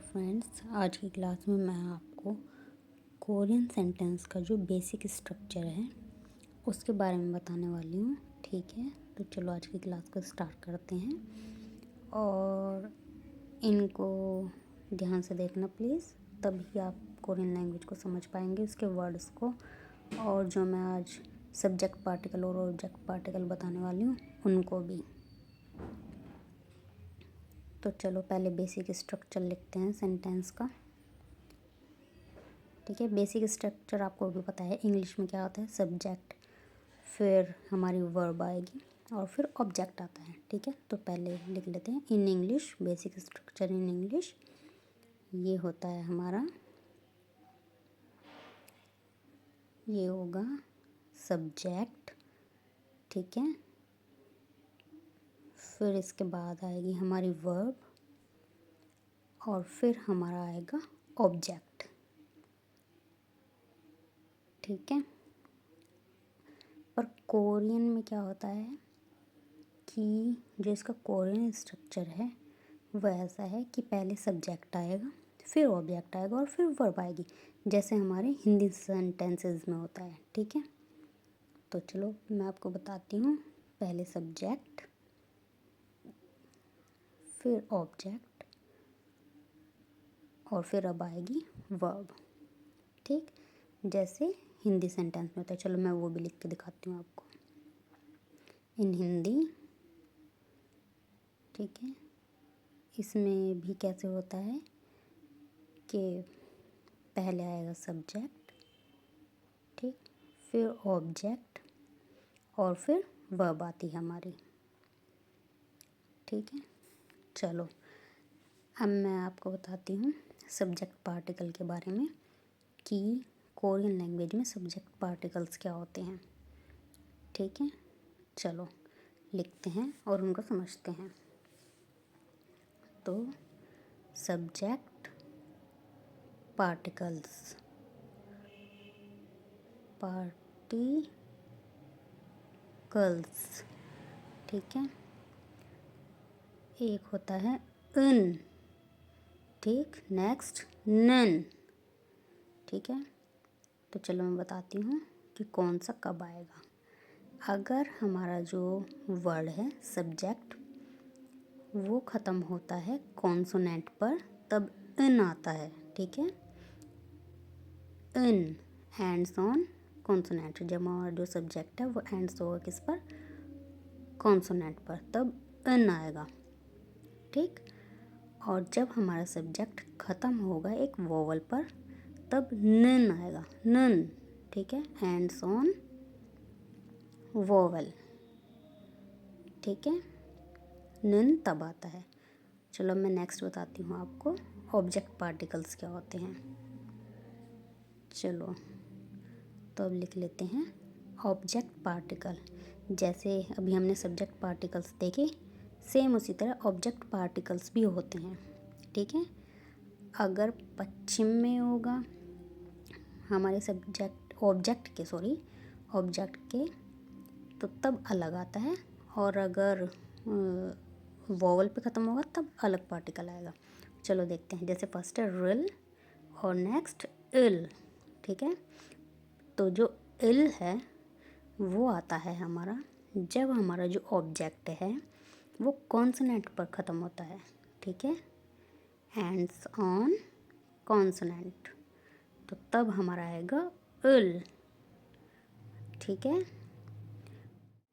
Friends, आज की class में मैं आपको कोरियन सेंटेंस का जो बेसिक स्ट्रक्चर है उसके बारे में बताने वाली हूँ। ठीक है, तो चलो आज की क्लास को स्टार्ट करते हैं और इनको ध्यान से देखना प्लीज़, तभी आप कोरियन लैंग्वेज को समझ पाएंगे, उसके वर्ड्स को। और जो मैं आज सब्जेक्ट पार्टिकल और ऑब्जेक्ट पार्टिकल बताने वाली हूँ उनको भी। तो चलो पहले बेसिक स्ट्रक्चर लिखते हैं सेंटेंस का। ठीक है, बेसिक स्ट्रक्चर आपको भी पता है इंग्लिश में क्या होता है, सब्जेक्ट, फिर हमारी वर्ब आएगी और फिर ऑब्जेक्ट आता है। ठीक है, तो पहले लिख लेते हैं in English, basic structure in English. ये होता है हमारा, ये होगा सब्जेक्ट। ठीक है, फिर इसके बाद आएगी हमारी वर्ब और फिर हमारा आएगा ऑब्जेक्ट। ठीक है, पर कोरियन में क्या होता है कि जो इसका कोरियन स्ट्रक्चर है वह ऐसा है कि पहले सब्जेक्ट आएगा, फिर ऑब्जेक्ट आएगा और फिर वर्ब आएगी, जैसे हमारे हिंदी सेंटेंसेस में होता है। ठीक है, तो चलो मैं आपको बताती हूँ। पहले सब्जेक्ट, फिर ऑब्जेक्ट और फिर अब आएगी वर्ब। ठीक, जैसे हिंदी सेंटेंस में होता है। चलो मैं वो भी लिख के दिखाती हूँ आपको इन हिंदी। ठीक है, इसमें भी कैसे होता है कि पहले आएगा सब्जेक्ट, ठीक, फिर ऑब्जेक्ट और फिर वर्ब आती है हमारी। ठीक है, चलो अब मैं आपको बताती हूँ सब्जेक्ट पार्टिकल के बारे में कि कोरियन लैंग्वेज में सब्जेक्ट पार्टिकल्स क्या होते हैं। ठीक है, चलो लिखते हैं और उनको समझते हैं। तो सब्जेक्ट पार्टिकल्स, पार्टिकल्स, ठीक है, एक होता है इन, ठीक, नेक्स्ट नन। ठीक है, तो चलो मैं बताती हूँ कि कौन सा कब आएगा। अगर हमारा जो वर्ड है सब्जेक्ट वो ख़त्म होता है कॉन्सोनेंट पर, तब इन आता है। ठीक है, इन एंड्स ऑन कॉन्सोनेंट। जब हमारा जो सब्जेक्ट है वो एंड्स होगा किस पर, कॉन्सोनेंट पर, तब इन आएगा। ठीक, और जब हमारा सब्जेक्ट ख़त्म होगा एक वोवल पर, तब नन आएगा, नन। ठीक है, एंड्स ऑन वोवल। ठीक है, नन तब आता है। चलो मैं नेक्स्ट बताती हूँ आपको ऑब्जेक्ट पार्टिकल्स क्या होते हैं। चलो तो अब लिख लेते हैं ऑब्जेक्ट पार्टिकल। जैसे अभी हमने सब्जेक्ट पार्टिकल्स देखे, सेम उसी तरह ऑब्जेक्ट पार्टिकल्स भी होते हैं। ठीक है, अगर पश्चिम में होगा हमारे सब्जेक्ट ऑब्जेक्ट के तो तब अलग आता है, और अगर वोवल पे ख़त्म होगा तब अलग पार्टिकल आएगा। चलो देखते हैं, जैसे फर्स्ट है रिल और नेक्स्ट इल। ठीक है, तो जो इल है वो आता है हमारा जब हमारा जो ऑब्जेक्ट है वो कॉन्सोनेंट पर ख़त्म होता है। ठीक है, एंड्स ऑन कॉन्सोनेंट, तो तब हमारा आएगा इल। ठीक है,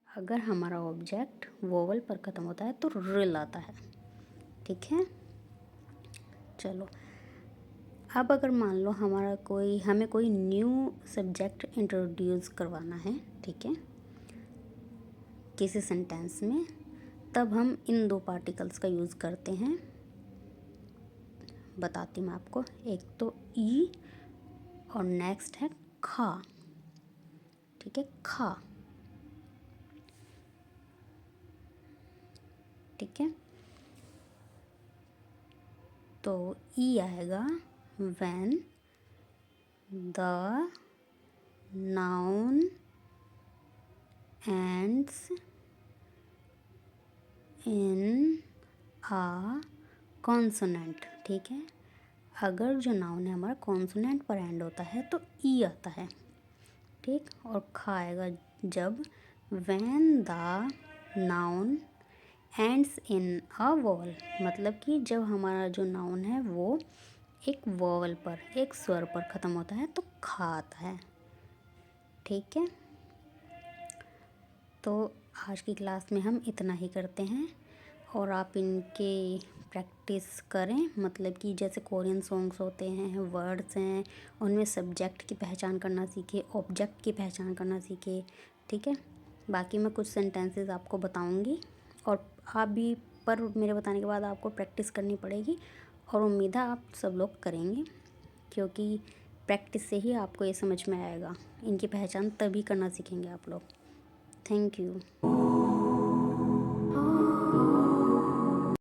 अगर हमारा ऑब्जेक्ट वोवल पर ख़त्म होता है तो रिल आता है। ठीक है, चलो अब अगर मान लो हमें कोई न्यू सब्जेक्ट इंट्रोड्यूस करवाना है, ठीक है, किसी सेंटेंस में, तब हम इन दो पार्टिकल्स का यूज़ करते हैं। बताती हूँ मैं आपको, एक तो ई और नेक्स्ट है खा। ठीक है, खा। ठीक है, तो ई आएगा when the noun ends in a consonant. ठीक है, अगर जो नाउन है हमारा कॉन्सोनेंट पर एंड होता है तो ई आता है, ठीक। और खा आएगा जब when the noun ends in a vowel, मतलब कि जब हमारा जो नाउन है वो एक वॉवल पर, एक स्वर पर ख़त्म होता है तो खा आता है, ठीक है। तो आज की क्लास में हम इतना ही करते हैं और आप इनके प्रैक्टिस करें, मतलब कि जैसे कोरियन सॉन्ग्स होते हैं, वर्ड्स हैं, उनमें सब्जेक्ट की पहचान करना सीखे, ऑब्जेक्ट की पहचान करना सीखे, ठीक है। बाकी मैं कुछ सेंटेंसेस आपको बताऊंगी और आप भी, पर मेरे बताने के बाद आपको प्रैक्टिस करनी पड़ेगी और उम्मीद है आप सब लोग करेंगे, क्योंकि प्रैक्टिस से ही आपको ये समझ में आएगा। इनकी पहचान तभी करना सीखेंगे आप लोग। Thank you.